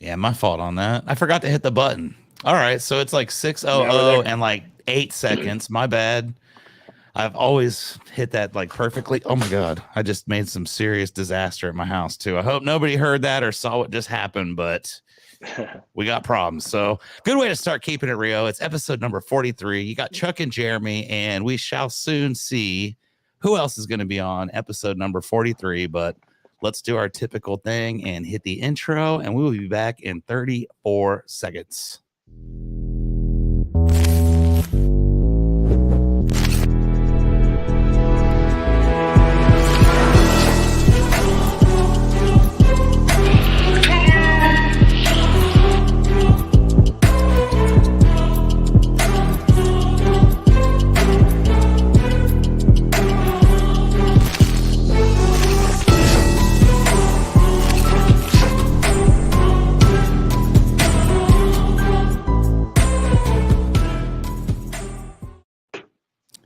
Yeah, my fault on that. I forgot to hit the button. All right, so it's like Now we're there. 6:00 and like 8 seconds. My bad. I've always hit that like perfectly. Oh my god, I just made some serious disaster at my house too. I hope nobody heard that or saw what just happened, but we got problems. So good way to start keeping it Rio. It's episode number 43. You got Chuck and Jeremy, and we shall soon see who else is going to be on episode number 43. But let's do our typical thing and hit the intro, and we will be back in 34 seconds.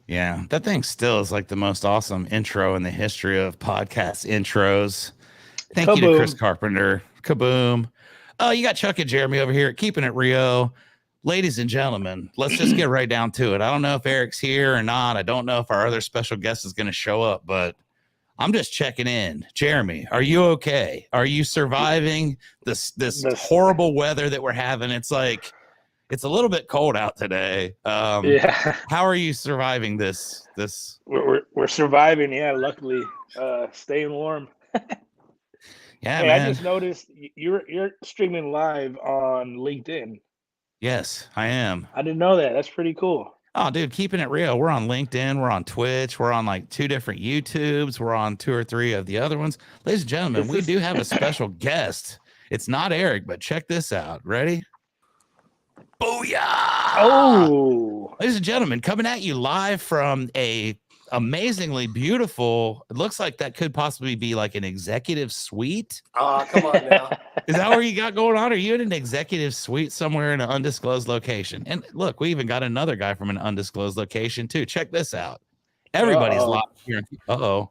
Yeah, that thing still is like the most awesome intro in the history of podcast intros. Thank you to Chris Carpenter. Kaboom. Oh, you got Chuck and Jeremy over here at Keeping It Rio. Ladies and gentlemen, let's just get right down to it. I don't know if Eric's here or not. I don't know if our other special guest is going to show up, but I'm just checking in. Jeremy, are you okay? Are you surviving this horrible weather that we're having? It's like, it's a little bit cold out today. Yeah. How are you surviving this? We're surviving. Yeah, luckily, staying warm. Yeah, hey, man. I just noticed you're streaming live on LinkedIn. Yes, I am. I didn't know that. That's pretty cool. Oh, dude, Keeping It Real. We're on LinkedIn. We're on Twitch. We're on like 2 different YouTubes. We're on 2 or 3 of the other ones. Ladies and gentlemen, we do have a special guest. It's not Eric, but check this out. Ready? Booyah! Oh, ladies and gentlemen, coming at you live from a amazingly beautiful, it looks like that could possibly be like an executive suite. Oh, come on now. Is that where you got going on? Are you in an executive suite somewhere in an undisclosed location? And look, we even got another guy from an undisclosed location too. Check this out. Everybody's live here. Uh-oh.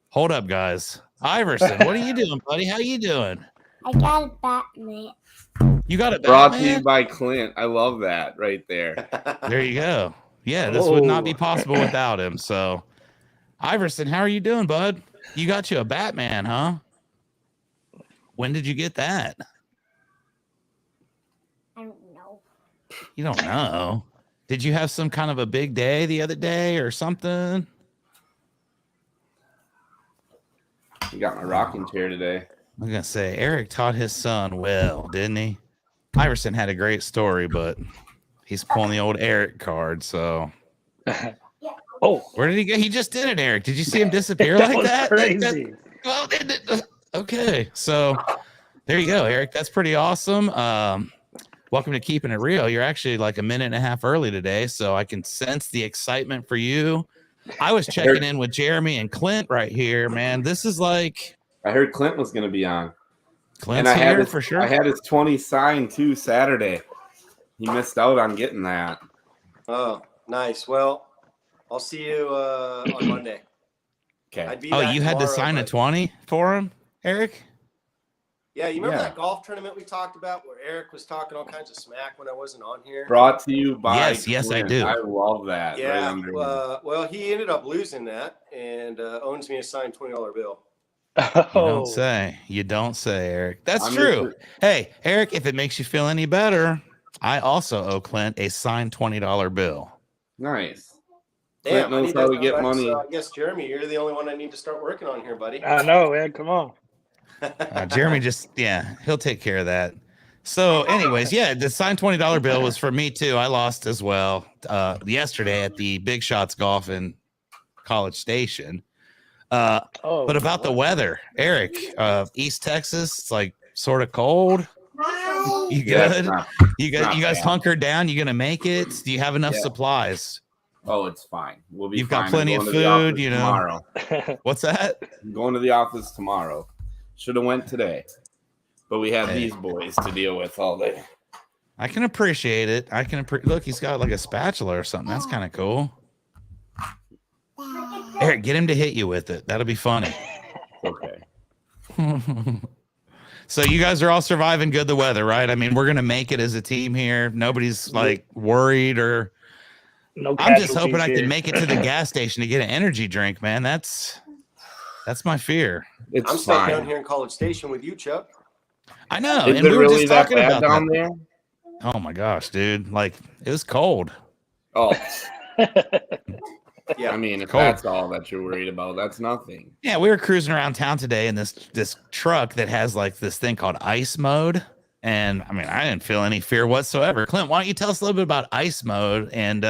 Hold up, guys. Iverson, what are you doing, buddy? How you doing? I got a Batman. You got a Brought Batman? to you by Clint. I love that right there. There you go. Yeah, this would not be possible without him. So, Iverson, how are you doing, bud? You got you a Batman, huh? When did you get that? I don't know. You don't know. Did you have some kind of a big day the other day or something? You got my rocking chair today. I'm going to say, Eric taught his son well, didn't he? Iverson had a great story, but he's pulling the old Eric card, so. Where did he go? He just did it, Eric. Did you see him disappear like that? Crazy. Okay, so there you go, Eric. That's pretty awesome. Welcome to Keeping It Real. You're actually like a minute and a half early today, so I can sense the excitement for you. I was checking in with Jeremy and Clint right here, man. This is like... I heard Clint was going to be on. Clint's here for sure. I had his 20 signed too Saturday. He missed out on getting that. Oh, nice. Well, I'll see you on Monday. Okay. Oh, you had to sign a 20 for him, Eric? Yeah, you remember that golf tournament we talked about where Eric was talking all kinds of smack when I wasn't on here? Brought to you by Yes, I do. I love that. Yeah, well, he ended up losing that and owns me a signed $20 bill. You don't say, Eric. That's true. Hey, Eric, if it makes you feel any better, I also owe Clint a signed $20 bill. Nice. Damn, Clint knows how to get money. I guess, Jeremy, you're the only one I need to start working on here, buddy. I know, man. Come on. Jeremy he'll take care of that. So anyways, the signed $20 bill was for me too. I lost as well yesterday at the Big Shots Golf in College Station. But about the weather, Eric, East Texas, it's like sort of cold. You good? You guys hunkered down? You gonna make it? Do you have enough supplies? Oh, it's fine. We'll be. You've got plenty of food, you know. Tomorrow. What's that? I'm going to the office tomorrow. Should have went today, but we had these boys to deal with all day. I can appreciate it. Look, he's got like a spatula or something. That's kind of cool. Eric, get him to hit you with it. That'll be funny. Okay. So you guys are all surviving good the weather, right? I mean, we're gonna make it as a team here. Nobody's like worried or. No I'm just casualties hoping I here. can make it to the gas station to get an energy drink, man. That's my fear. I'm staying down here in College Station with you, Chuck. I know. Is and it we were really just that talking bad about down that. there? Oh my gosh, dude! Like it was cold. Oh, Yeah. I mean, if Cold. that's all that you're worried about, that's nothing. Yeah, we were cruising around town today in this truck that has like this thing called ice mode. And I mean, I didn't feel any fear whatsoever. Clint, why don't you tell us a little bit about ice mode and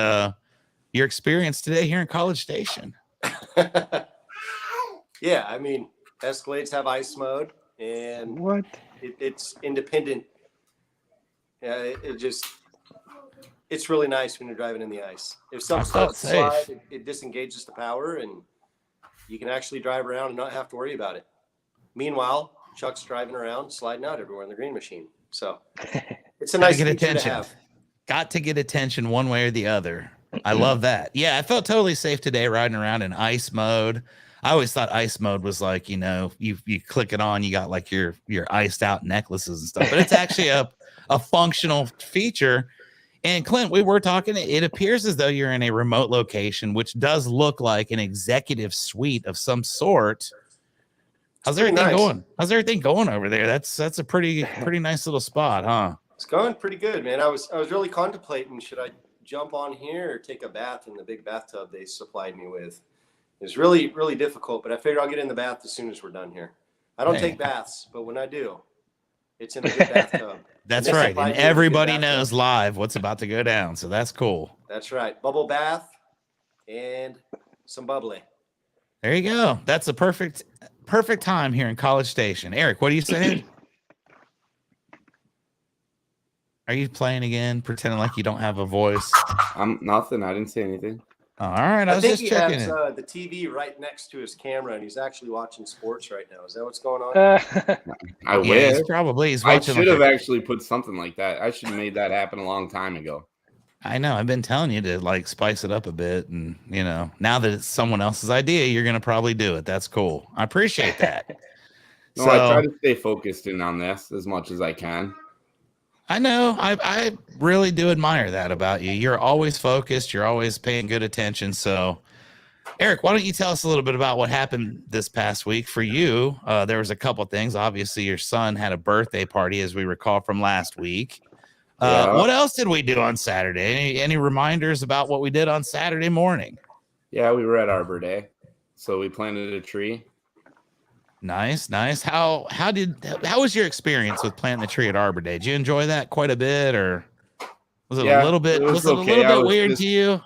your experience today here in College Station? Yeah, I mean, Escalades have ice mode, and What? it's independent. Yeah, it's really nice when you're driving in the ice. If something felt starts to slide, safe. it disengages the power, and you can actually drive around and not have to worry about it. Meanwhile, Chuck's driving around, sliding out everywhere in the green machine. So it's a Gotta nice get feature to attention. have. Got to get attention one way or the other. I love that. Yeah, I felt totally safe today riding around in ice mode. I always thought ice mode was like, you know, you click it on, you got like your iced out necklaces and stuff, but it's actually a functional feature. And Clint, we were talking, it appears as though you're in a remote location, which does look like an executive suite of some sort. How's everything going? How's everything going over there? That's a pretty nice little spot, huh? It's going pretty good, man. I was really contemplating, should I jump on here or take a bath in the big bathtub they supplied me with? It's really, really difficult, but I figure I'll get in the bath as soon as we're done here. I don't take baths, but when I do, it's in a big bathtub. That's right. And everybody knows live what's about to go down. So that's cool. That's right. Bubble bath and some bubbly. There you go. That's a perfect time here in College Station. Eric, what are you saying? Are you playing again, pretending like you don't have a voice? I'm nothing. I didn't say anything. All right. I was think just checking he it. has the TV right next to his camera, and he's actually watching sports right now. Is that what's going on? I Yeah, wish. he's I watching. should have actually put something like that. I should have made that happen a long time ago. I know. I've been telling you to like spice it up a bit, and you know, now that it's someone else's idea, you're gonna probably do it. That's cool. I appreciate that. No, I try to stay focused in on this as much as I can. I know. I really do admire that about you. You're always focused. You're always paying good attention. So, Eric, why don't you tell us a little bit about what happened this past week for you? There was a couple things. Obviously, your son had a birthday party, as we recall from last week. What else did we do on Saturday? Any reminders about what we did on Saturday morning? Yeah, we were at Arbor Day, so we planted a tree. Nice. How was your experience with planting the tree at Arbor Day? Did you enjoy that quite a bit, or was it a little bit? Was it okay. a little bit weird to you?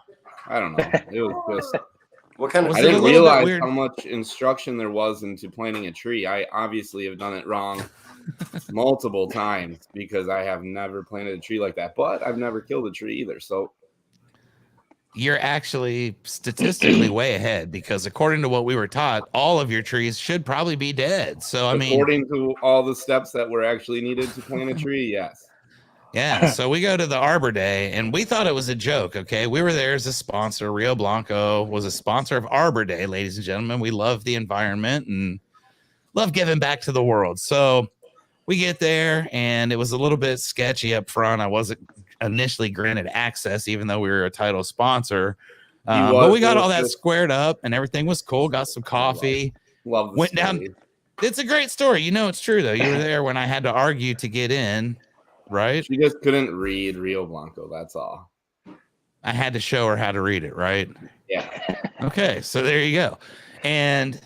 I don't know. It was just. What kind of? I didn't realize how much instruction there was into planting a tree. I obviously have done it wrong multiple times because I have never planted a tree like that. But I've never killed a tree either. So you're actually statistically way ahead, because according to what we were taught, all of your trees should probably be dead. So I mean, according to all the steps that were actually needed to plant a tree, yes. Yeah, so we go to the Arbor Day, and we thought it was a joke, okay? We were there as a sponsor. Rio Blanco was a sponsor of Arbor Day, ladies and gentlemen. We love the environment and love giving back to the world. So we get there, and it was a little bit sketchy up front. I wasn't initially granted access, even though we were a title sponsor. But we got all that squared up, and everything was cool. Got some coffee. Went down. It's a great story. You know it's true, though. You were there when I had to argue to get in. Right? She just couldn't read Rio Blanco. That's all. I had to show her how to read it, right? Yeah. Okay, so there you go. And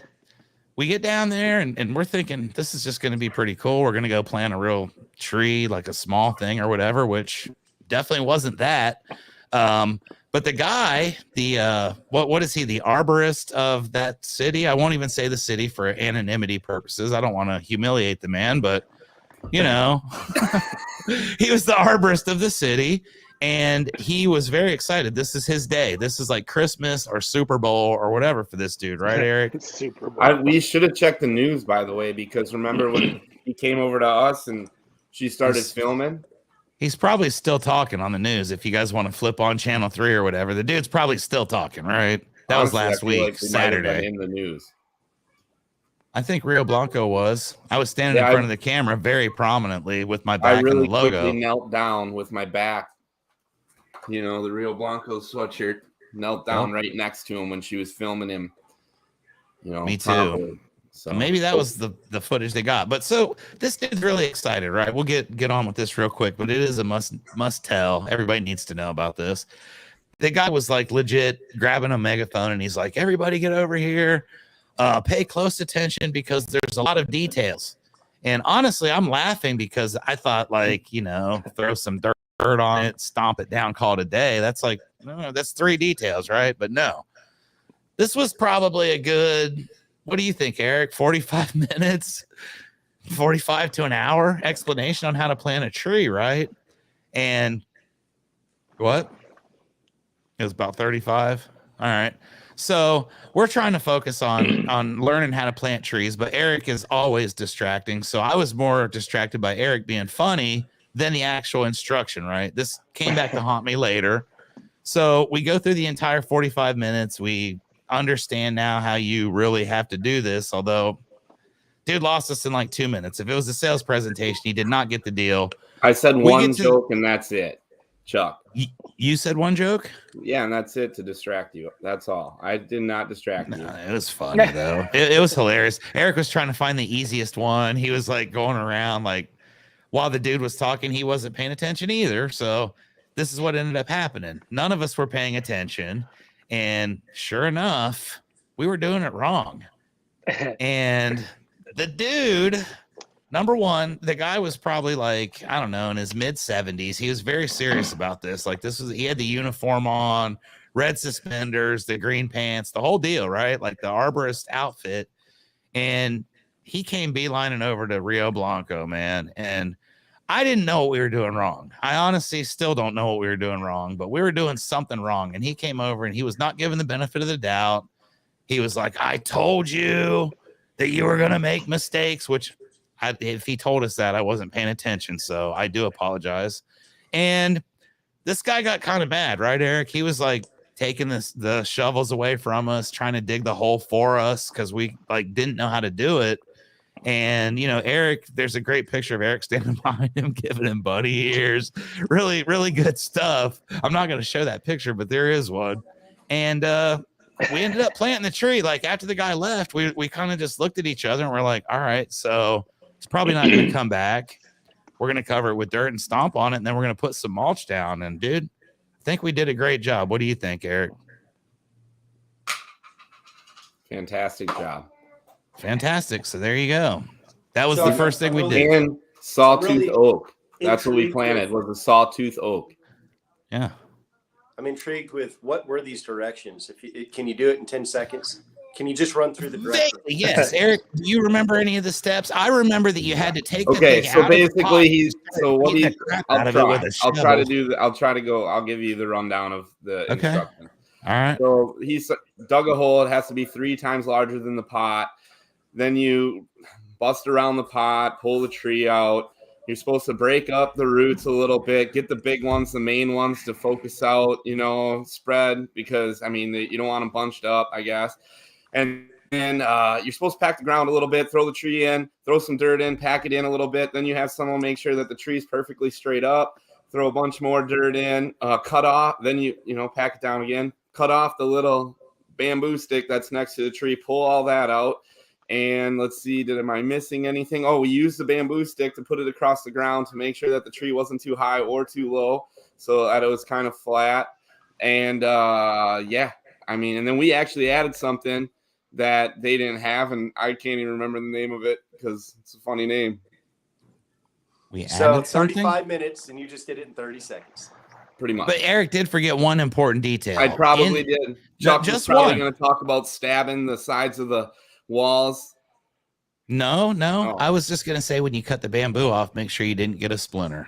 we get down there, and we're thinking this is just going to be pretty cool. We're going to go plant a real tree, like a small thing or whatever, which definitely wasn't that. But the guy, what is he? The arborist of that city? I won't even say the city for anonymity purposes. I don't want to humiliate the man, but you know, he was the arborist of the city, and he was very excited. This is his day. This is like Christmas or Super Bowl or whatever for this dude, right, Eric? Super Bowl. We should have checked the news, by the way, because remember when he came over to us and she started filming? He's probably still talking on the news. If you guys want to flip on channel 3 or whatever, the dude's probably still talking, right? That was last week, Saturday. In the news. I think Rio Blanco was. I was standing in front of the camera very prominently with my back really and the logo. quickly knelt down with my back. You know, the Rio Blanco sweatshirt, knelt down right next to him when she was filming him. You know, me too. So maybe that was the footage they got. But so this dude's really excited, right? We'll get on with this real quick, but it is a must tell. Everybody needs to know about this. The guy was like legit grabbing a megaphone and he's like, everybody get over here. Pay close attention because there's a lot of details. And honestly, I'm laughing because I thought, like, you know, throw some dirt on it, stomp it down, call it a day. That's like, that's 3 details, right? But no, this was probably a good, what do you think, Eric? 45 minutes, 45 to an hour explanation on how to plant a tree, right? And what? It was about 35. All right. So we're trying to focus on learning how to plant trees, but Eric is always distracting. So I was more distracted by Eric being funny than the actual instruction, right? This came back to haunt me later. So we go through the entire 45 minutes. We understand now how you really have to do this, although dude lost us in like 2 minutes. If it was a sales presentation, he did not get the deal. I said one joke and that's it. Chuck. You said one joke? Yeah, and that's it to distract you. That's all. I did not distract you. It was funny, though. It was hilarious. Eric was trying to find the easiest one. He was like going around, like, while the dude was talking, he wasn't paying attention either. So this is what ended up happening. None of us were paying attention. And sure enough, we were doing it wrong. And the dude... Number one, the guy was probably like, I don't know, in his mid 70s. He was very serious about this. Like he had the uniform on, red suspenders, the green pants, the whole deal, right? Like the arborist outfit. And he came beelining over to Rio Blanco, man. And I didn't know what we were doing wrong. I honestly still don't know what we were doing wrong, but we were doing something wrong. And he came over and he was not given the benefit of the doubt. He was like, I told you that you were going to make mistakes, which if he told us that, I wasn't paying attention. So I do apologize. And this guy got kind of mad, right, Eric? He was like taking the shovels away from us, trying to dig the hole for us because we like didn't know how to do it. And, you know, Eric, there's a great picture of Eric standing behind him, giving him buddy ears. Really, really good stuff. I'm not going to show that picture, but there is one. And we ended up planting the tree. Like after the guy left, we kind of just looked at each other and we're like, all right, so it's probably not going to come back. We're going to cover it with dirt and stomp on it, and then we're going to put some mulch down. And, dude, I think we did a great job. What do you think, Eric? Fantastic job. Fantastic. So there you go. That was the first thing we did. And sawtooth oak. That's what we planted, was a sawtooth oak. Yeah. I'm intrigued with what were these directions? Can you do it in 10 seconds? Can you just run through the directions? Yes, Eric. Do you remember any of the steps? I remember that you had to take. Okay, so basically, I'll give you the rundown of the instruction. All right. So he dug a hole. It has to be 3 times larger than the pot. Then you bust around the pot, pull the tree out. You're supposed to break up the roots a little bit, get the big ones, the main ones to focus out, you know, spread because, I mean, you don't want them bunched up, I guess. And then you're supposed to pack the ground a little bit, throw the tree in, throw some dirt in, pack it in a little bit. Then you have someone make sure that the tree's perfectly straight up, throw a bunch more dirt in, cut off. Then you pack it down again, cut off the little bamboo stick that's next to the tree, pull all that out. And let's see, am I missing anything? Oh, we used the bamboo stick to put it across the ground to make sure that the tree wasn't too high or too low so that it was kind of flat. And and then we actually added something that they didn't have, and I can't even remember the name of it because it's a funny name. We added 35 minutes, and you just did it in 30 seconds. Pretty much. But Eric did forget one important detail. I probably did. Chuck was probably going to talk about stabbing the sides of the walls. No. Oh. I was just going to say when you cut the bamboo off, make sure you didn't get a splinter.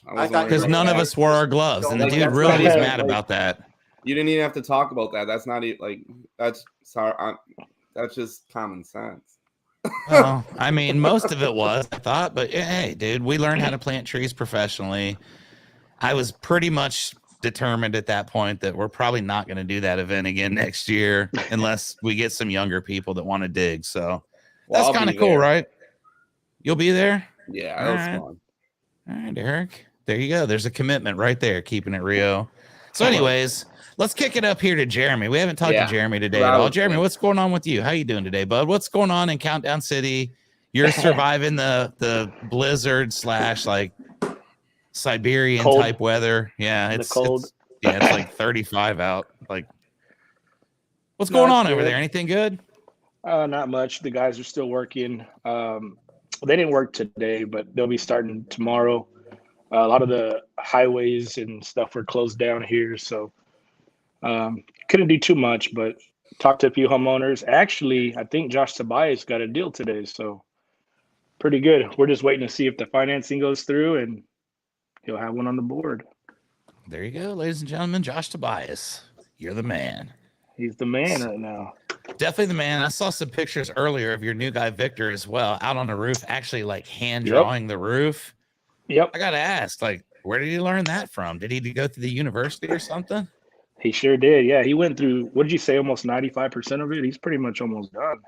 Because none of us wore our gloves, and the dude really was mad about that. You didn't even have to talk about that. That's not that's just common sense. Well, I mean, most of it was, I thought, but hey, dude, we learned how to plant trees professionally. I was pretty much determined at that point that we're probably not going to do that event again next year unless we get some younger people that want to dig. So That's I'll kind be of cool, there. right? You'll be there? Yeah, All that was right. fun. All right, Eric. There you go. There's a commitment right there, keeping it Rio. So, anyways, let's kick it up here to Jeremy. We haven't talked to Jeremy today at all. Jeremy, what's going on with you? How you doing today, bud? What's going on in Countdown City? You're surviving the blizzard / like Siberian Cold. type weather. Yeah, The cold. It's like 35 out. Like, what's No, going it's on over good. there? Anything good? Not much. The guys are still working. They didn't work today, but they'll be starting tomorrow. A lot of the highways and stuff were closed down here, so couldn't do too much, but talked to a few homeowners. Actually, I think Josh Tobias got a deal today, so pretty good. We're just waiting to see if the financing goes through, and he'll have one on the board. There you go, ladies and gentlemen. Josh Tobias, you're the man. He's the man right now. Definitely the man. I saw some pictures earlier of your new guy, Victor, as well, out on the roof, actually like hand drawing the roof. Yep. I got to ask, like, where did he learn that from? Did he go to the university or something? He sure did. Yeah, he went through, what did you say, almost 95% of it? He's pretty much almost done.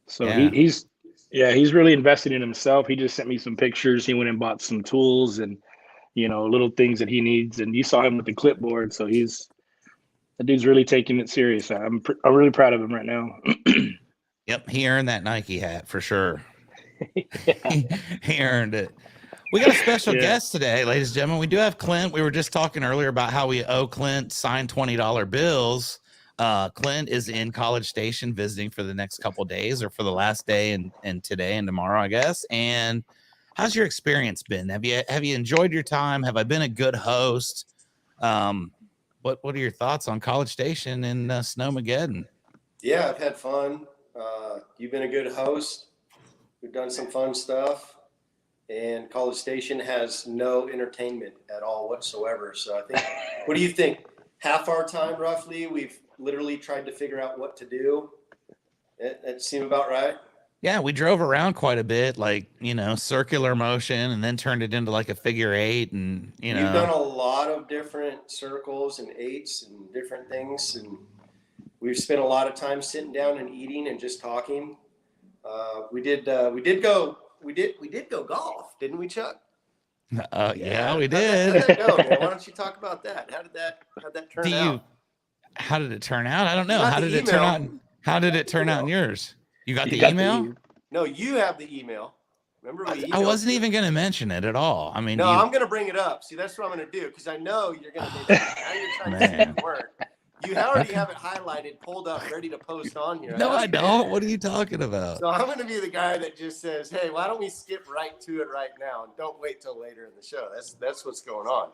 So Yeah. he's really invested in himself. He just sent me some pictures. He went and bought some tools and, little things that he needs. And you saw him with the clipboard. So the dude's really taking it serious. I'm really proud of him right now. Yep, he earned that Nike hat for sure. He earned it. We got a special guest today, ladies and gentlemen. We do have Clint. We were just talking earlier about how we owe Clint signed $20 bills. Clint is in College Station visiting for the next couple of days, or for the last day and today and tomorrow, I guess. And how's your experience been? Have you enjoyed your time? Have I been a good host? What are your thoughts on College Station and Snowmageddon? Yeah, I've had fun. You've been a good host. We've done some fun stuff. And College Station has no entertainment at all whatsoever. So I think, what do you think? Half our time, roughly, we've literally tried to figure out what to do. That seem about right? Yeah, we drove around quite a bit, like, circular motion, and then turned it into like a figure 8. And, You've done a lot of different circles and 8s and different things. And we've spent a lot of time sitting down and eating and just talking. We did go golf, didn't we, Chuck? Yeah, we did. How'd that go, man? Why don't you talk about that? How'd that turn out? How did it turn out? I don't know. Not How the did it turn email. out? How did it turn out in yours? You got the email? No, you have the email. Remember I wasn't even going to mention it at all. I mean, no, I'm going to bring it up. See, that's what I'm going to do, because I know you're going to do that. Now you're trying to make it work. You already have it highlighted, pulled up, ready to post on here. No, I don't. What are you talking about? So I'm going to be the guy that just says, hey, why don't we skip right to it right now and don't wait till later in the show. That's what's going on.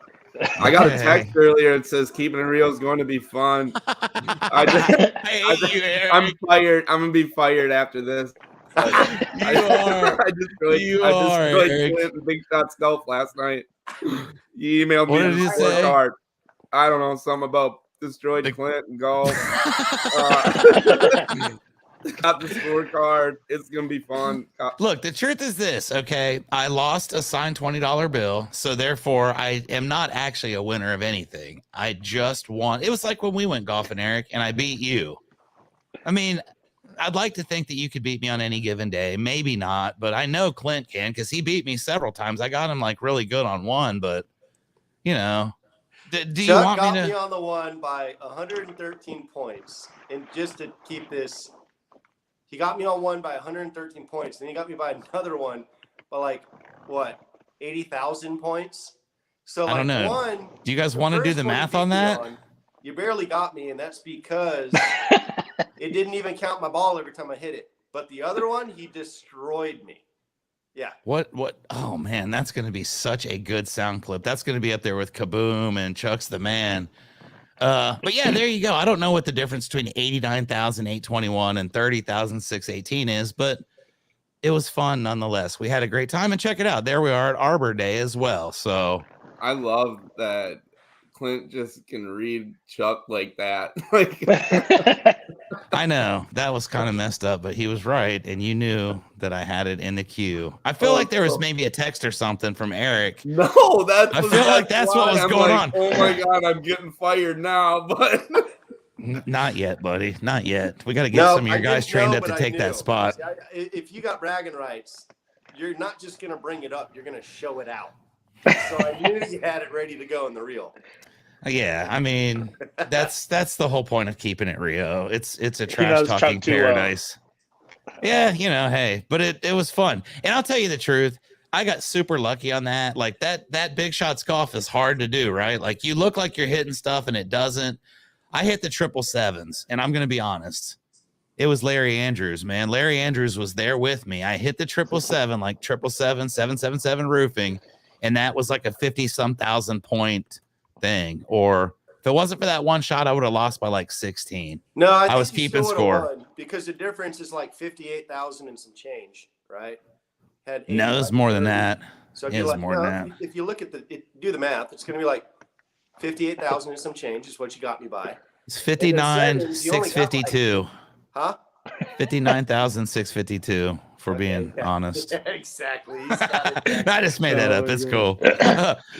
I got a text earlier that says Keepin It Rio is going to be fun. I'm fired. I'm going to be fired after this. I just really Big Shot Golf last night. You emailed me. What did you say? Card. I don't know, something about destroyed Clint and golf. Got the scorecard. It's gonna be fun. Look, the truth is this, okay? I lost a signed $20 bill, so therefore I am not actually a winner of anything. I just won. It was like when we went golfing, Eric, and I beat you. I mean, I'd like to think that you could beat me on any given day. Maybe not, but I know Clint can, because he beat me several times. I got him like really good on one, but do you want got me to? Me on the one by 113 points, and just to keep this, he got me on one by 113 points. Then he got me by another one by 80,000 points. So I don't know. One, do you guys want to do the math on that? You barely got me, and that's because it didn't even count my ball every time I hit it. But the other one, he destroyed me. Yeah. What? Oh man, that's going to be such a good sound clip. That's going to be up there with Kaboom and Chuck's the man. But yeah, there you go. I don't know what the difference between 89,821 and 30,618 is, but it was fun nonetheless. We had a great time, and check it out. There we are at Arbor Day as well. So I love that Clint just can read Chuck like that. I know that was kind of messed up, but he was right, and you knew that I had it in the queue. I feel like there was maybe a text or something from Eric. No, I feel like that's what was going on. Oh my god, I'm getting fired now. But Not yet, buddy. Not yet. We got to get some of your guys trained up to take that spot. See, if you got bragging rights, you're not just going to bring it up. You're going to show it out. So I knew you had it ready to go in the reel. Yeah, I mean, that's the whole point of keeping it Rio. It's a trash talking paradise. Yeah, hey, but it was fun. And I'll tell you the truth, I got super lucky on that. Like that big shots golf is hard to do, right? Like you look like you're hitting stuff and it doesn't. I hit the 777s, and I'm going to be honest. It was Larry Andrews, man. Larry Andrews was there with me. I hit the 777, like 777, 777 roofing, and that was like a 50-some thousand point thing. Or if it wasn't for that one shot, I would have lost by like 16. No, I was keeping score. Because the difference is like 58,000 and some change, right? No, it was more than that. So it was more than that. If you look at do the math, it's going to be like 58,000 and some change is what you got me by. It's 59,652. Huh? 59,652 for being honest. Exactly. I just made that up. It's cool.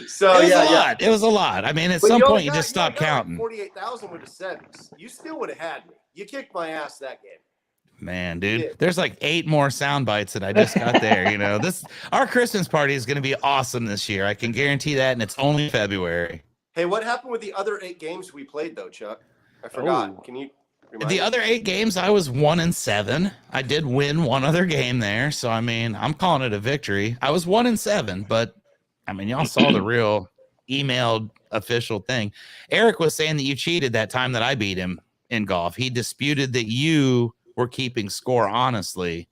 So it was a lot. I mean, at some point you just stop counting. 48,000 with the sevens. You still would have had me. You kicked my ass that game. Man, dude, there's like 8 more sound bites that I just got there. Our Christmas party is going to be awesome this year. I can guarantee that, and it's only February. Hey, what happened with the other 8 games we played though, Chuck? I forgot. Oh. Can you remind me? Other 8 games, I was 1-7. I did win one other game there, so I mean, I'm calling it a victory. I was 1-7, but I mean, y'all saw the real emailed official thing. Eric was saying that you cheated that time that I beat him in golf. He disputed that you were keeping score honestly,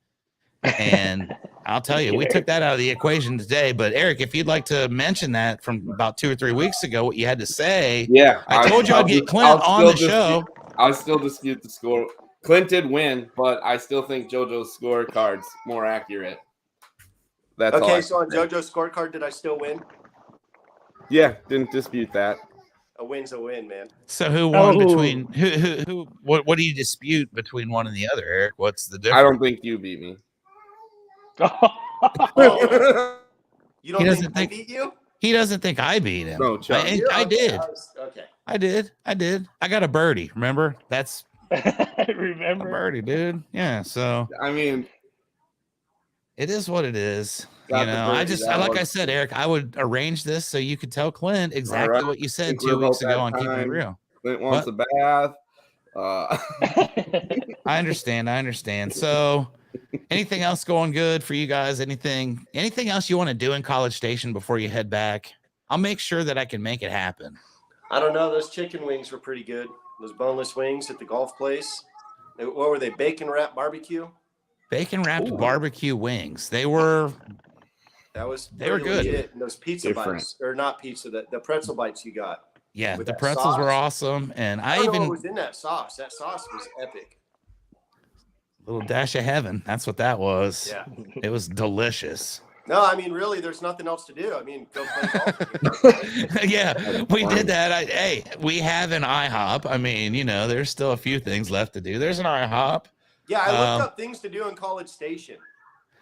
and I'll tell you, we took that out of the equation today. But Eric, if you'd like to mention that from about 2 or 3 weeks ago, what you had to say. Yeah, I told you I'd get Clint on the show. I'll still dispute the score. Clint did win, but I still think JoJo's scorecard's more accurate. That's okay. So on JoJo's scorecard, did I still win? Yeah, didn't dispute that. A win's a win, man. So who won between who? What do you dispute between one and the other, Eric? What's the difference? I don't think you beat me. You don't think I beat you? He doesn't think I beat him. No, Chuck. I did. Okay. I did. I got a birdie. Remember? That's remember a birdie, dude. Yeah. So I mean, it is what it is. Like I said, Eric, I would arrange this so you could tell Clint exactly what you said 2 weeks ago on Keepin It Rio. Clint wants a bath. I understand. So anything else going good for you guys? Anything else you want to do in College Station before you head back? I'll make sure that I can make it happen. I don't know. Those chicken wings were pretty good. Those boneless wings at the golf place. What were they? Bacon wrap barbecue? Bacon wrapped barbecue wings. They were good. Legit. And those pizza bites, or not pizza, the pretzel bites you got. Yeah, the pretzels were awesome. And I don't know what was in that sauce. That sauce was epic. Little dash of heaven. That's what that was. Yeah. It was delicious. No, I mean, really, there's nothing else to do. I mean, go play golf. Yeah, we did that. We have an IHOP. I mean, there's still a few things left to do. There's an IHOP. Yeah, I looked up things to do in College Station.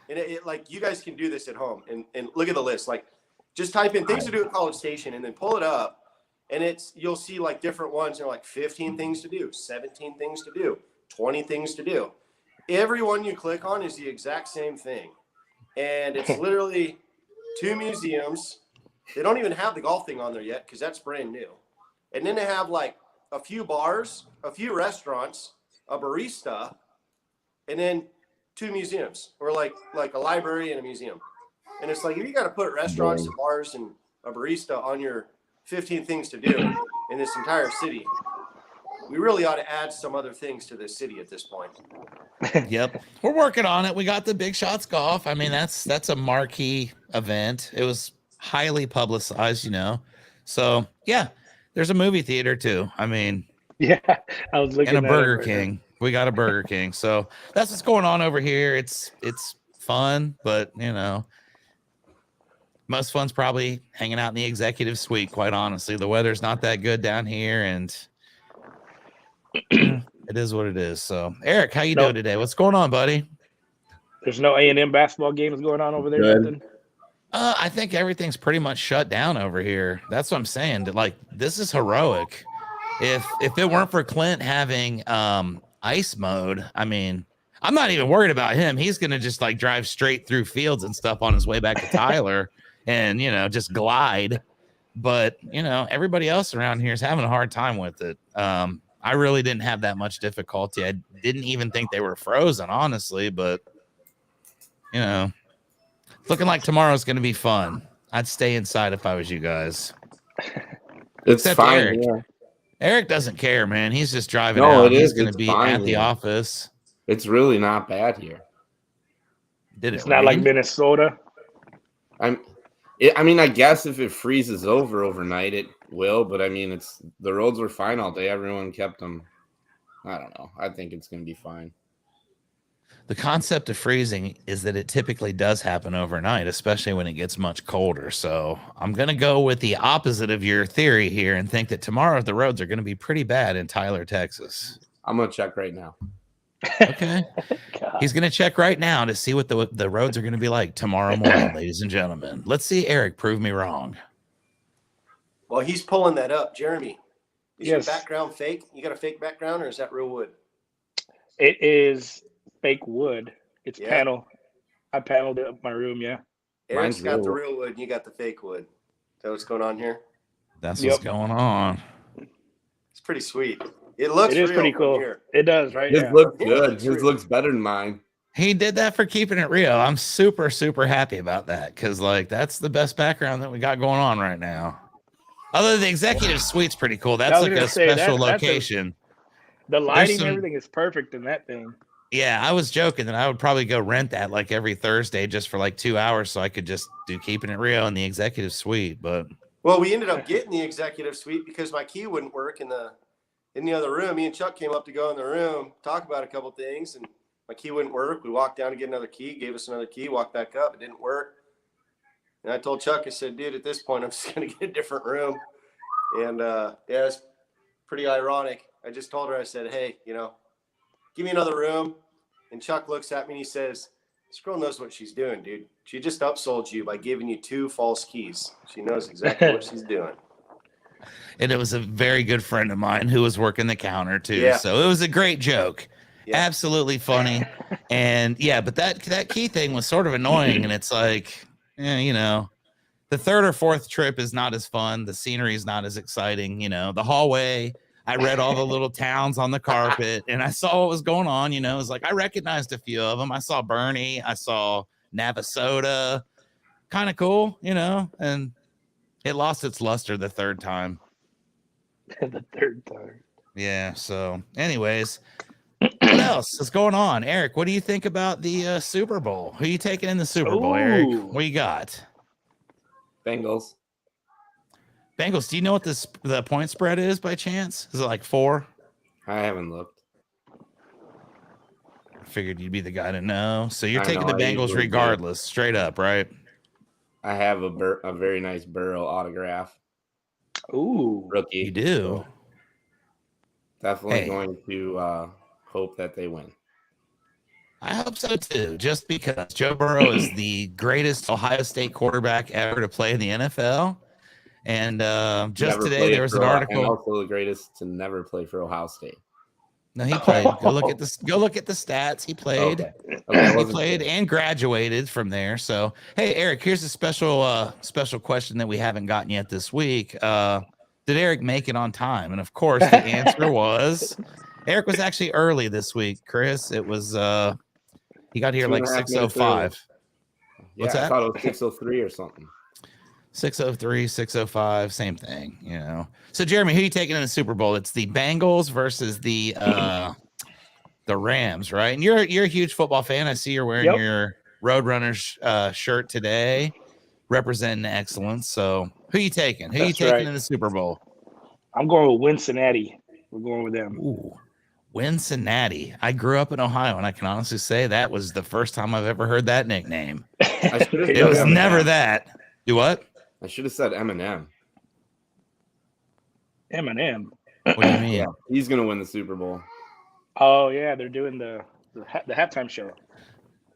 And it like, you guys can do this at home. And look at the list. Like, just type in things to do at College Station and then pull it up. And you'll see like different ones. They're like 15 things to do, 17 things to do, 20 things to do. Every one you click on is the exact same thing. And it's literally 2 museums. They don't even have the golf thing on there yet because that's brand new. And then they have like a few bars, a few restaurants, a barista, and then 2 museums, or like a library and a museum. And it's like, if you got to put restaurants and bars and a barista on your 15 things to do in this entire city, we really ought to add some other things to this city at this point. Yep. We're working on it. We got the Big Shots Golf. I mean, that's a marquee event. It was highly publicized, So, yeah, there's a movie theater too. I mean, yeah, I was looking at a Burger King. We got a Burger King. So, that's what's going on over here. It's fun, but, most fun's probably hanging out in the executive suite, quite honestly. The weather's not that good down here, and it is what it is. So, Eric, how you doing today? What's going on, buddy? There's no A&M basketball games going on over there. Nothing? I think everything's pretty much shut down over here. That's what I'm saying. Like, this is heroic. if it weren't for Clint having ice mode, I mean, I'm not even worried about him. He's gonna just like drive straight through fields and stuff on his way back to Tyler, and just glide. But everybody else around here is having a hard time with it. I really didn't have that much difficulty. I didn't even think they were frozen, honestly. But looking like tomorrow's gonna be fun. I'd stay inside if I was you guys. It's Except fine. Eric. Yeah. Eric doesn't care, man. He's just driving No, out. it He's is. going to It's be fine at the here. office. It's really not bad here. Did it It's not like rain? Minnesota. I mean, I guess if it freezes overnight, it will. But I mean, the roads were fine all day. Everyone kept them. I don't know. I think it's going to be fine. The concept of freezing is that it typically does happen overnight, especially when it gets much colder. So I'm going to go with the opposite of your theory here and think that tomorrow the roads are going to be pretty bad in Tyler, Texas. I'm going to check right now. Okay. God. He's going to check right now to see what the roads are going to be like tomorrow morning, ladies and gentlemen. Let's see Eric prove me wrong. Well, he's pulling that up. Jeremy, is your Yes. background fake? You got a fake background, or is that real wood? It is fake wood. It's Yeah. panel. I paneled it up my room. Yeah. Eric's Mine's got the real. real wood, and you got the fake wood. Is that what's going on here? That's Yep. what's going on. It's pretty sweet. It looks It is real pretty from cool. here. It does, right? His Yeah. looks Yeah, good. it's His real. looks better than mine. He did that for Keeping It Rio. I'm super, super happy about that because, like, that's the best background that we got going on right now. Other than the executive suite's pretty cool. That's I was like gonna a say, special that's a- location. The lighting some- and everything is perfect in that thing. Yeah, I was joking that I would probably go rent that like every Thursday just for like 2 hours so I could just do Keeping It Rio in the executive suite. But Well, we ended up getting the executive suite because my key wouldn't work in the other room. Me and Chuck came up to go in the room, talk about a couple things, and my key wouldn't work. We walked down to get another key, gave us another key, walked back up. It didn't work. And I told Chuck, I said, dude, at this point, I'm just going to get a different room. And yeah, it's pretty ironic. I just told her, I said, hey, give me another room. And Chuck looks at me and he says, this girl knows what she's doing, dude. She just upsold you by giving you 2 false keys. She knows exactly what she's doing. and it was a very good friend of mine who was working the counter too. Yeah. So it was a great joke. Yeah. Absolutely funny. And yeah, but that key thing was sort of annoying. And it's like, the third or fourth trip is not as fun. The scenery is not as exciting. The hallway, I read all the little towns on the carpet and I saw what was going on. It was like, I recognized a few of them. I saw Bernie, I saw Navasota, kind of cool, and it lost its luster the third time. The third time. Yeah. So anyways, what else is going on? Eric, what do you think about the Super Bowl? Who are you taking in the Super Bowl, Eric? Ooh. What you got? Bengals. Bengals, do you know what the point spread is by chance? Is it like 4? I haven't looked. I figured you'd be the guy to know. So you're I taking know, the I Bengals usually do. regardless, straight up, right? I have a very nice Burrow autograph. Ooh. Rookie. You do. Definitely Hey. going to hope that they win. I hope so too, just because Joe Burrow is the greatest Ohio State quarterback ever to play in the NFL. And just Never today played there was for an Ohio- article. and also the greatest to never play for Ohio State. No, he played. Go look at the stats. He played. Okay. I He wasn't played sure. and graduated from there. So, hey, Eric, here's a special question that we haven't gotten yet this week. Did Eric make it on time? And of course, the answer was Eric was actually early this week. Chris, it was he got here like 2.5 minutes 6:05. Yeah, What's I that? thought it was 6:03 or something. 6:03, 6:05, same thing. So, Jeremy, who are you taking in the Super Bowl? It's the Bengals versus the Rams, right? And you're a huge football fan. I see you're wearing Yep. your Roadrunners shirt today, representing excellence. So, who you taking? Who you That's taking right. in the Super Bowl? I'm going with Cincinnati. We're going with them. Ooh, Cincinnati. I grew up in Ohio, and I can honestly say that was the first time I've ever heard that nickname. I should have It said was Eminem. never that. Do what? I should have said Eminem. Eminem. What do you mean? Yeah, he's gonna win the Super Bowl. Oh yeah, they're doing the halftime show.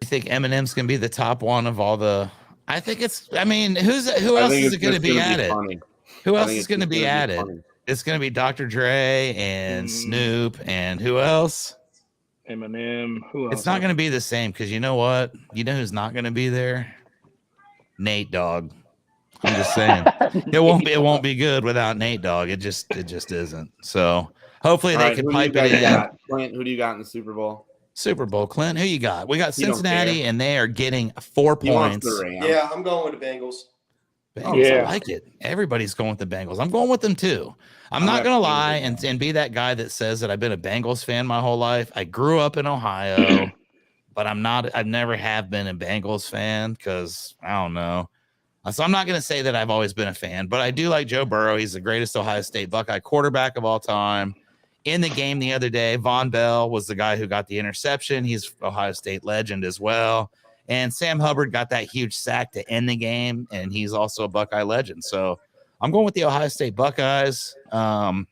You think Eminem's gonna be the top one of all the? I think it's. I mean, who I else think is it's it going to just be gonna added? funny. Who I else think is it's going to just be gonna added? funny. It's going to be Dr. Dre and Snoop and who else? Eminem. Who else? It's not going to be the same because you know what? You know who's not going to be there? Nate Dogg. I'm just saying. It won't be good without Nate Dogg. It just isn't. So hopefully they can pipe it in. Clint, who do you got in the Super Bowl? Super Bowl, Clint, who you got? We got Cincinnati, and they are getting 4 points. Yeah, I'm going with the Bengals. I like it. Everybody's going with the Bengals. I'm going with them too. I'm not going to lie and be that guy that says that I've been a Bengals fan my whole life. I grew up in Ohio, but I've never have been a Bengals fan because I don't know. So I'm not going to say that I've always been a fan, but I do like Joe Burrow. He's the greatest Ohio State Buckeye quarterback of all time. In the game the other day, Von Bell was the guy who got the interception. He's Ohio State legend as well. And Sam Hubbard got that huge sack to end the game, and he's also a Buckeye legend. So I'm going with the Ohio State Buckeyes. And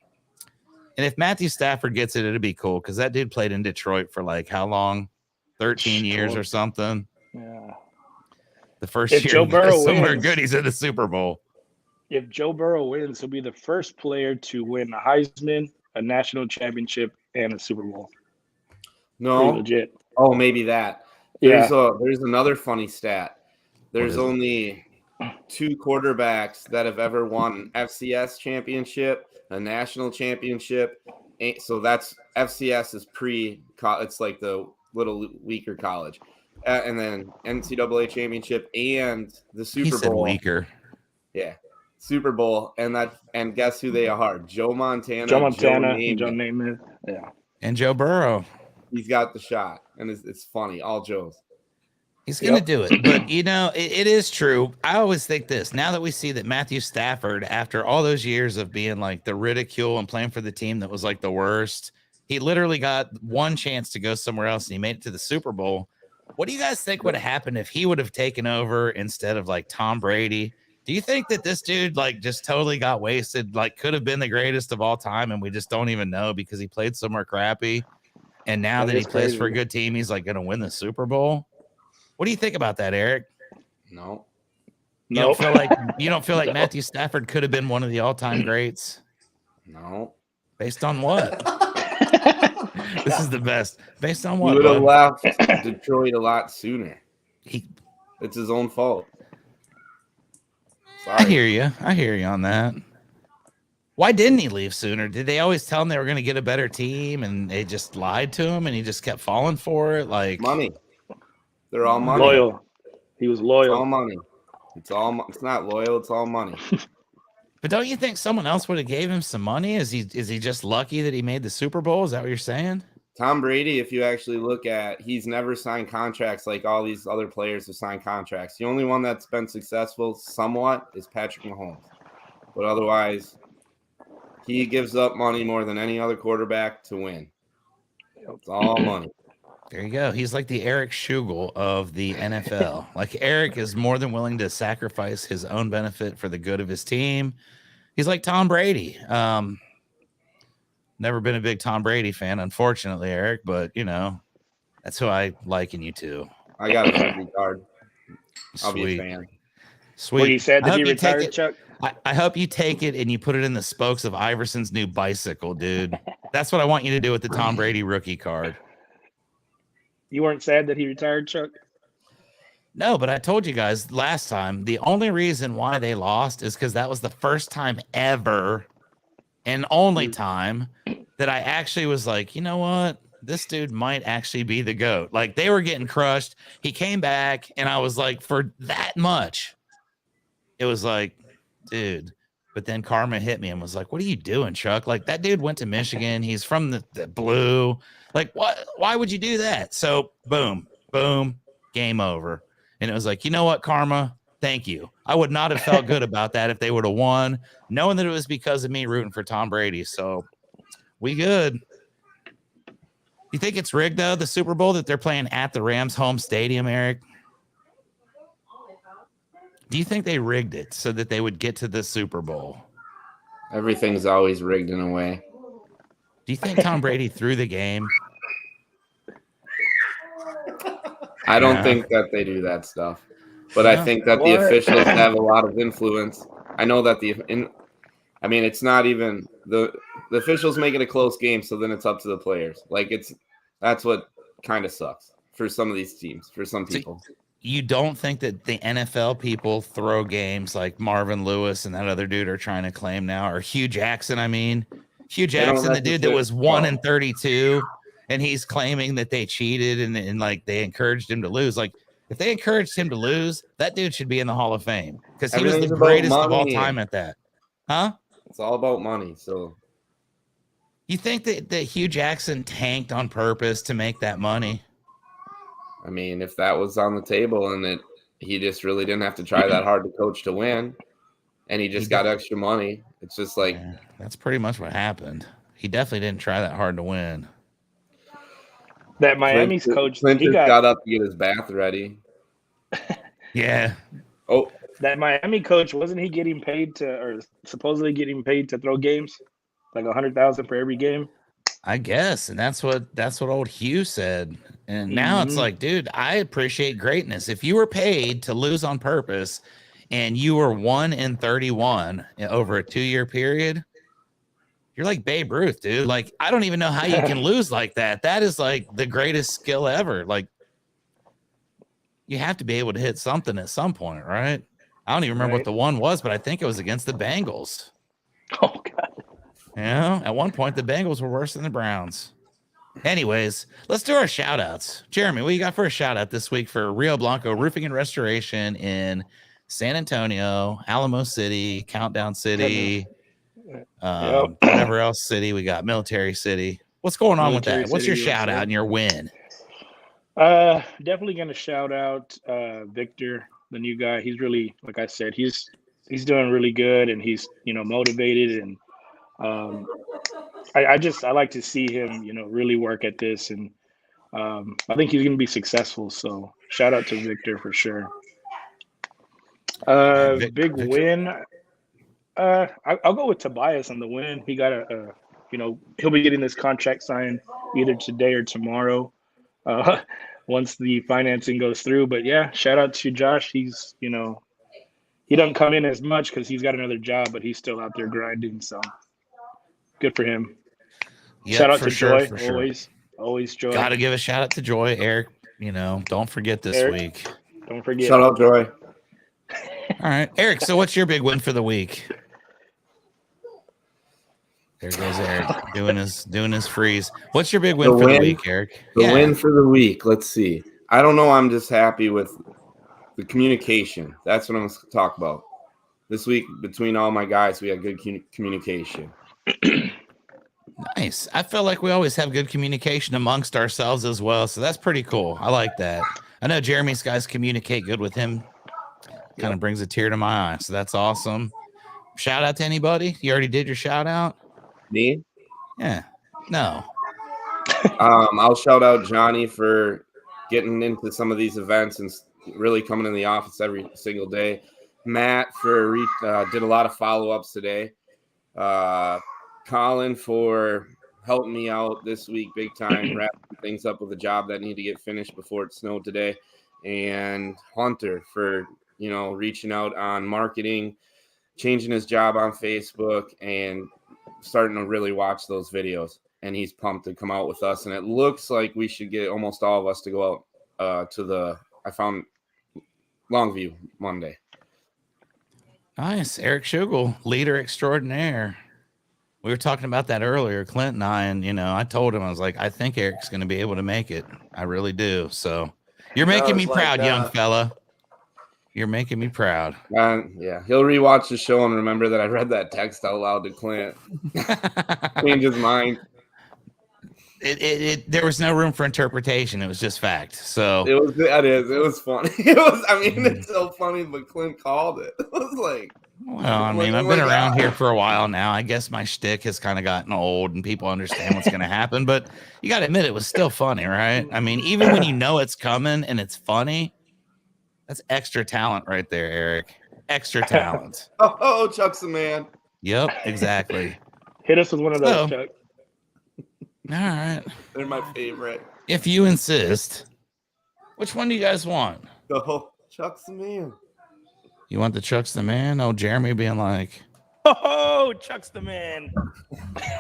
if Matthew Stafford gets it, it'll be cool because that dude played in Detroit for like how long? 13 years or something. Yeah. The first if year Joe Burrow somewhere wins, good, he's in the Super Bowl. If Joe Burrow wins, he'll be the first player to win a Heisman, a national championship, and a Super Bowl. No. Pretty legit. Oh, maybe that. There's another funny stat. There's only 2 quarterbacks that have ever won an FCS championship, a national championship. So that's FCS is it's like the little weaker college. And then NCAA championship and the Super Bowl. Weaker. Yeah. Super Bowl. And guess who they are? Joe Montana. Joe Namath. Yeah. And Joe Burrow. He's got the shot. And it's funny. All Joes. He's going to do it. But, you know, it is true. I always think this. Now that we see that Matthew Stafford, after all those years of being like the ridicule and playing for the team that was like the worst, he literally got one chance to go somewhere else and he made it to the Super Bowl. What do you guys think would have happened if he would have taken over instead of like Tom Brady? Do you think that this dude like just totally got wasted, like could have been the greatest of all time and we just don't even know because he played somewhere crappy? And now that he plays for a good team, he's like going to win the Super Bowl. What do you think about that, Eric? No. You don't feel like Matthew Stafford could have been one of the all-time greats? No. Based on what? This is the best. Based on what? He would have left Detroit a lot sooner. It's his own fault. Sorry. I hear you on that. Why didn't he leave sooner? Did they always tell him they were going to get a better team and they just lied to him and he just kept falling for it? Like money. They're all money. Loyal. He was loyal. It's all money. It's not loyal. It's all money. But don't you think someone else would have gave him some money? Is he just lucky that he made the Super Bowl? Is that what you're saying? Tom Brady, if you actually look at, he's never signed contracts like all these other players have signed contracts. The only one that's been successful somewhat is Patrick Mahomes. But otherwise, he gives up money more than any other quarterback to win. It's all money. There you go. He's like the Eric Schugel of the NFL. Like Eric is more than willing to sacrifice his own benefit for the good of his team. He's like Tom Brady. Never been a big Tom Brady fan, unfortunately, Eric, but you know, that's who I liken you to. I got a Brady card. I'll be a fan. Sweet. What he said that he retired, Chuck? I hope you take it and you put it in the spokes of Iverson's new bicycle, dude. That's what I want you to do with the Tom Brady rookie card. You weren't sad that he retired, Chuck? No, but I told you guys last time, the only reason why they lost is because that was the first time ever and only time that I actually was like, you know what? This dude might actually be the GOAT. Like they were getting crushed. He came back and I was like, for that much, it was like, dude. But then karma hit me and was like, what are you doing, Chuck? Like that dude went to Michigan. He's from the blue. Like, what? Why would you do that? So boom, game over. And it was like, you know what, karma? Thank you. I would not have felt good about that if they would have won, knowing that it was because of me rooting for Tom Brady. So we good. You think it's rigged, though, the Super Bowl, that they're playing at the Rams' home stadium, Eric? Do you think they rigged it so that they would get to the Super Bowl? Everything's always rigged in a way. Do you think Tom Brady threw the game? I don't think that they do that stuff. But I think that the officials have a lot of influence. I know that I mean, it's not even the officials make it a close game, so then it's up to the players. Like that's what kind of sucks for some of these teams, for some people. So you don't think that the NFL people throw games like Marvin Lewis and that other dude are trying to claim now, or Hugh Jackson? I mean, Hugh Jackson, the dude that was 1-32, and he's claiming that they cheated and like they encouraged him to lose. Like, if they encouraged him to lose, that dude should be in the Hall of Fame because he was the greatest of all time at that. Huh? It's all about money. So you think that Hugh Jackson tanked on purpose to make that money? I mean, if that was on the table and he just really didn't have to try that hard to coach to win, and he just got extra money, it's just like that's pretty much what happened. He definitely didn't try that hard to win. That Miami's coach, Clinton got up to get his bath ready. Yeah. Oh, that Miami coach, wasn't he getting paid or supposedly getting paid to throw games, like $100,000 for every game? I guess, and that's what old Hugh said. And now it's like, dude, I appreciate greatness. If you were paid to lose on purpose, and you were 1-31 over a 2-year period, you're like Babe Ruth, dude. Like, I don't even know how you can lose like that. That is like the greatest skill ever. Like, you have to be able to hit something at some point, right? I don't even remember what the one was, but I think it was against the Bengals. Oh, God. You know, at one point, the Bengals were worse than the Browns. Anyways, let's do our shout outs. Jeremy, what you got for a shout out this week for Rio Blanco Roofing and Restoration in San Antonio, Alamo City, Countdown City, whatever else city we got, Military City. What's going on with that? What's your shout out and your win? Definitely going to shout out Victor, the new guy. He's really, like I said, he's doing really good, and he's, motivated, and I like to see him, really work at this, and I think he's going to be successful. So shout out to Victor for sure. Big win. I'll go with Tobias on the win. He got he'll be getting this contract signed either today or tomorrow, once the financing goes through. But yeah, shout out to Josh. He's, he doesn't come in as much because he's got another job, but he's still out there grinding. So good for him. Yep, shout out to Joy. Sure. Always Joy. Got to give a shout out to Joy. Eric, don't forget this week. Don't forget. Shout out Joy. All right, Eric. So what's your big win for the week? There goes Eric doing his freeze. What's your big win for the week, Eric? The win for the week. Let's see. I don't know. I'm just happy with the communication. That's what I'm going to talk about. This week, between all my guys, we had good communication. Nice. I feel like we always have good communication amongst ourselves as well. So that's pretty cool. I like that. I know Jeremy's guys communicate good with him. Kind of brings a tear to my eye. So that's awesome. Shout out to anybody? You already did your shout out? Me? Yeah. No. I'll shout out Johnny for getting into some of these events and really coming in the office every single day. Matt for did a lot of follow-ups today. Colin for helping me out this week big time, wrapping things up with a job that needed to get finished before it snowed today. And Hunter for, reaching out on marketing, changing his job on Facebook, and starting to really watch those videos. And he's pumped to come out with us. And it looks like we should get almost all of us to go out I found Longview Monday. Nice. Eric Schugel, leader extraordinaire. We were talking about that earlier, Clint and I told him, I was like, I think Eric's going to be able to make it. I really do. So you're making me proud, young fella. You're making me proud. Yeah, he'll rewatch the show and remember that I read that text out loud to Clint. Change his mind. There was no room for interpretation. It was just fact. So it was funny. It's so funny, but Clint called it. It was like, well, I've been around here for a while now. I guess my shtick has kind of gotten old and people understand what's going to happen, but you got to admit it was still funny, right? Even when you know it's coming and it's funny, that's extra talent right there, Eric. Extra talent. Oh, Chuck's the man. Yep, exactly. Hit us with one of those, Chuck. All right. They're my favorite. If you insist. Which one do you guys want? Chuck's the man. You want the Chuck's the man? Oh, Jeremy being like, Oh, go. Chuck's the man.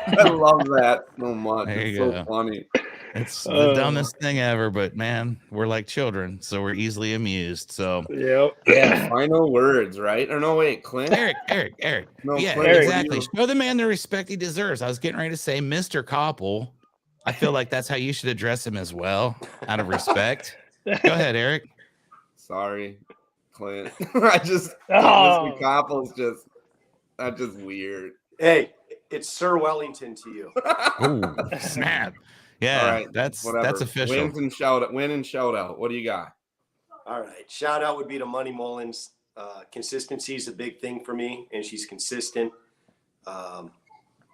I love that so much. There It's you so go. funny. It's the dumbest thing ever, but man, we're like children, so we're easily amused. So Yep. Yeah, final words, right? Or no, wait, Clint? Eric. No, Yeah, Clint, exactly. Show the man the respect he deserves. I was getting ready to say Mr. Koppel. I feel like that's how you should address him as well, out of respect. Go ahead, Eric. Sorry, Clint. I just Oh. Mr. Koppel's that's just weird. Hey, it's Sir Wellington to you. Oh, snap. Yeah, All right, that's whatever. official. Win and shout out. What do you got? All right. Shout out would be to Money Mullins. Consistency is a big thing for me, and she's consistent.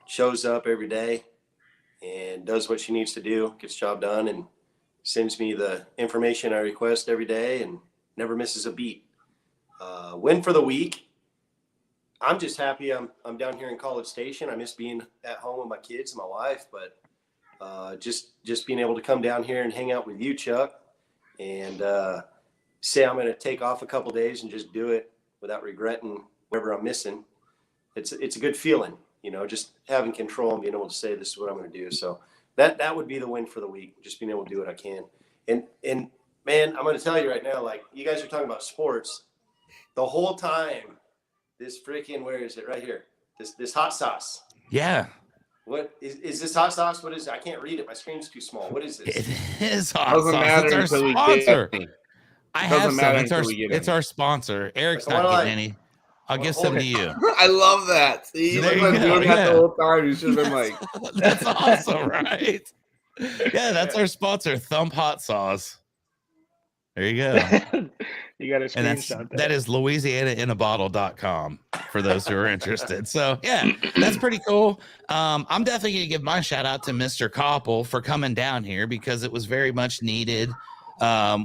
Shows up every day and does what she needs to do, gets job done, and sends me the information I request every day and never misses a beat. Win for the week. I'm just happy I'm down here in College Station. I miss being at home with my kids and my wife, but just being able to come down here and hang out with you, Chuck, and say I'm going to take off a couple days and just do it without regretting whatever I'm missing. It's a good feeling, just having control and being able to say this is what I'm going to do. So that would be the win for the week, just being able to do what I can. And man, I'm going to tell you right now, like you guys are talking about sports the whole time. This freaking, where is it? Right here. This hot sauce. Yeah. What is this hot sauce? What is it? I can't read it. My screen's too small. What is this? It is hot Doesn't sauce. matter It's our until we sponsor. get any. I Doesn't have matter some. until we get It's any. our sponsor. Eric's Like, not why getting don't any. I'll give some to you. I love that. See, There you you been go, doing that yeah. the whole time. You should have been like, That's awesome, right? Yeah, that's our sponsor, Thump Hot Sauce. There you go. You got to And screenshot that is LouisianaInABottle.com for those who are interested. So yeah, that's pretty cool. I'm definitely gonna give my shout out to Mr. Koppel for coming down here because it was very much needed.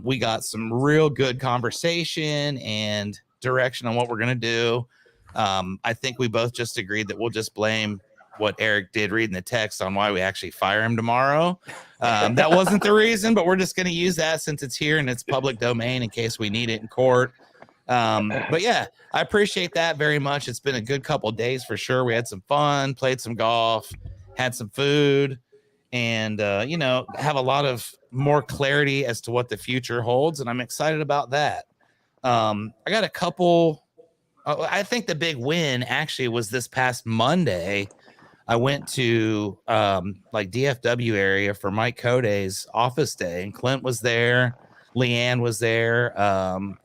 We got some real good conversation and direction on what we're gonna do. I think we both just agreed that we'll just blame what Eric did reading the text on why we actually fire him tomorrow. That wasn't the reason, but we're just going to use that since it's here and it's public domain in case we need it in court. But yeah, I appreciate that very much. It's been a good couple of days for sure. We had some fun, played some golf, had some food, and have a lot of more clarity as to what the future holds. And I'm excited about that. I got a couple. I think the big win actually was this past Monday. I went to like DFW area for Mike Code's office day, and Clint was there. Leanne was there.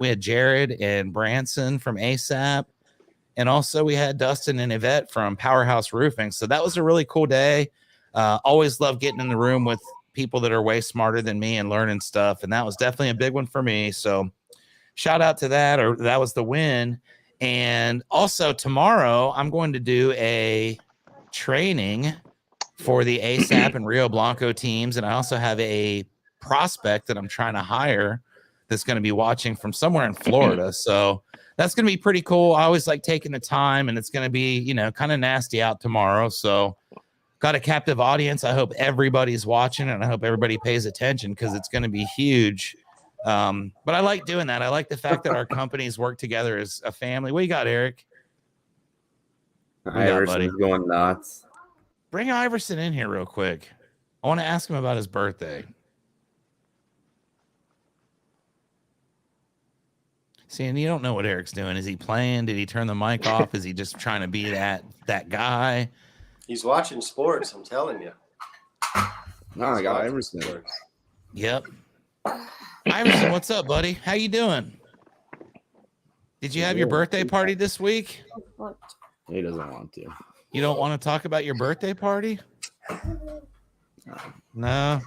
We had Jared and Branson from ASAP. And also we had Dustin and Yvette from Powerhouse Roofing. So that was a really cool day. Always love getting in the room with people that are way smarter than me and learning stuff. And that was definitely a big one for me. So shout out to that, or that was the win. And also tomorrow I'm going to do a training for the ASAP and Rio Blanco teams. And I also have a prospect that I'm trying to hire that's going to be watching from somewhere in Florida. So that's going to be pretty cool. I always like taking the time, and it's going to be, kind of nasty out tomorrow. So got a captive audience. I hope everybody's watching, and I hope everybody pays attention because it's going to be huge. But I like doing that. I like the fact that our companies work together as a family. What you got, Eric? Iverson's going nuts. Bring Iverson in here real quick. I want to ask him about his birthday. See, and you don't know what Eric's doing. Is he playing? Did he turn the mic off? Is he just trying to be that guy? He's watching sports, I'm telling you. No, I got Iverson. Yep. Iverson, what's up, buddy? How you doing? Did you have your birthday party this week? He doesn't want to. You don't want to talk about your birthday party? No.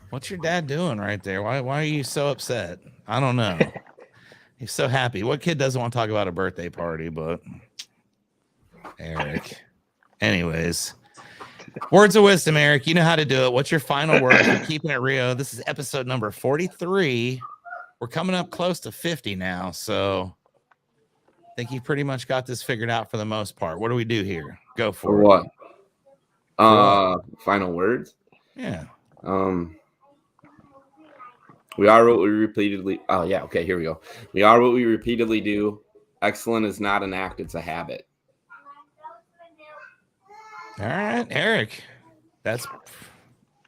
What's your dad doing right there? Why are you so upset? I don't know. He's so happy. What kid doesn't want to talk about a birthday party? But Eric. Anyways, words of wisdom, Eric. You know how to do it. What's your final word for Keeping It Rio? This is episode number 43. We're coming up close to 50 now, so I think you pretty much got this figured out for the most part. What do we do here? Go for what? What? Final words. Yeah. We are what we repeatedly. Oh yeah. Okay. Here we go. We are what we repeatedly do. Excellent is not an act; it's a habit. All right, Eric. That's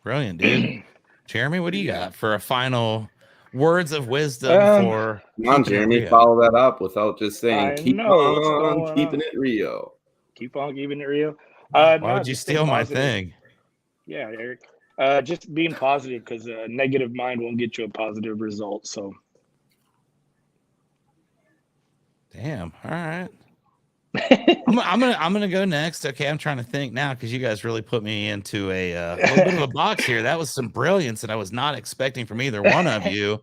brilliant, dude. Jeremy, what do you got for a final words of wisdom for Come on, Keepin' It Jeremy, Rio? follow that up without just saying, I keep know what's on going keeping on. it Rio. Keep on keeping it real. Why No, would you just stay steal my positive. thing? Yeah, Eric. Just being positive, because a negative mind won't get you a positive result. So Damn. All right. I'm gonna go next. Okay, I'm trying to think now because you guys really put me into a little bit of a box here. That was some brilliance that I was not expecting from either one of you.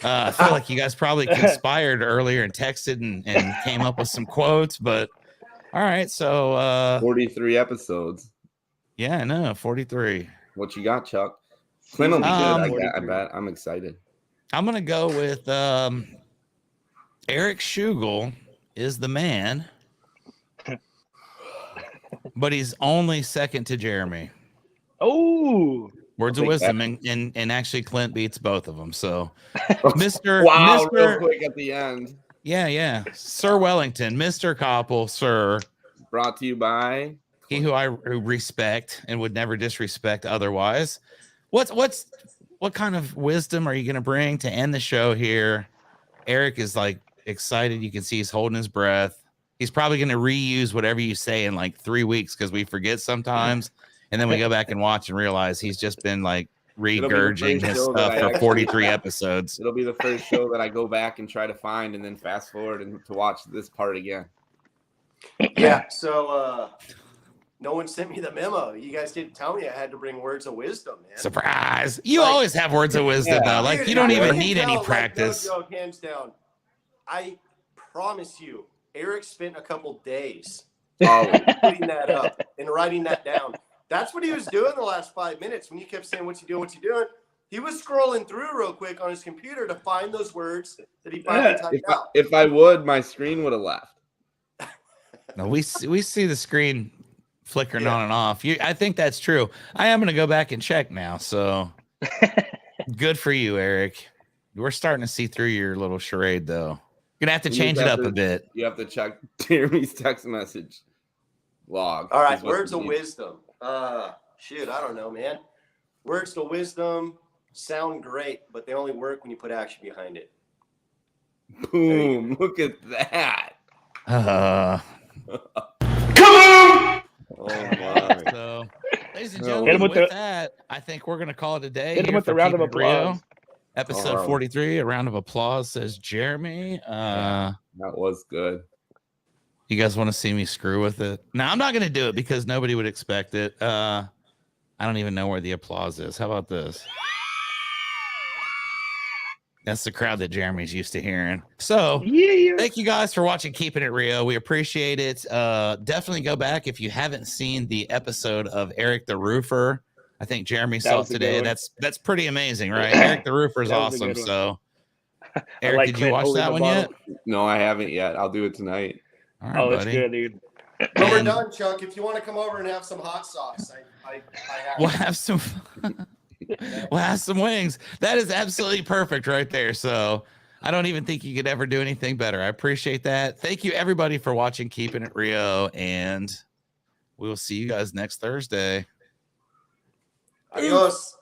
I feel like you guys probably conspired earlier and texted and came up with some quotes, but all right. So 43 episodes. yeah, no, 43. What you got, Chuck? Clint will be good. I 43. bet. I'm excited. I'm gonna go with Eric Schugel is the man, but he's only second to Jeremy. Oh, Words I'll of take wisdom, that. and actually Clint beats both of them. So, Mr. Wow, real Mr. quick at the end. Yeah, Sir Wellington, Mr. Koppel, Sir, Brought to you by he who I respect and would never disrespect otherwise. What kind of wisdom are you going to bring to end the show here? Eric is like excited. You can see he's holding his breath. He's probably going to reuse whatever you say in like 3 weeks because we forget sometimes. And then we go back and watch and realize he's just been like regurging his stuff for 43 episodes. It'll be the first show that I go back and try to find and then fast forward and to watch this part again. Yeah. So no one sent me the memo. You guys didn't tell me I had to bring words of wisdom, man. Surprise. You Like- always have words of wisdom, though. Like, Dude, you don't I even can need tell, any like, practice. no joke, hands down. I promise you, Eric spent a couple days putting that up and writing that down. That's what he was doing the last 5 minutes when you kept saying, what you doing, what you doing? He was scrolling through real quick on his computer to find those words that he finally typed out. If I would, my screen would have left. No, we see the screen flickering on and off. I think that's true. I am going to go back and check now. So good for you, Eric. We're starting to see through your little charade, though. You're going to have to change it up a bit. You have to check Jeremy's text message log. All right, words of wisdom. Shoot, I don't know, man. Words of wisdom sound great, but they only work when you put action behind it. Boom! Look at that. Oh my! So, ladies and Hit gentlemen, him with with that, I think we're going to call it a day. hit him here with for a round of Keepin' It Rio. applause. Episode 43, a round of applause, says Jeremy. That was good. You guys want to see me screw with it? No, I'm not going to do it because nobody would expect it. I don't even know where the applause is. How about this? That's the crowd that Jeremy's used to hearing. So thank you guys for watching Keepin' It Rio. We appreciate it. Definitely go back if you haven't seen the episode of Eric the Roofer. I think Jeremy saw it today. That's pretty amazing, right? Eric the Roofer is awesome. So Eric, like did you Clint watch holding that the one bottle. yet? No, I haven't yet. I'll do it tonight. All right, Oh, it's buddy. good, dude. When we're done, Chuck, if you want to come over and have some hot sauce, I have. We'll have some we'll have some wings. That is absolutely perfect right there. So I don't even think you could ever do anything better. I appreciate that. Thank you everybody for watching Keepin' It Rio, and we will see you guys next Thursday. Adios.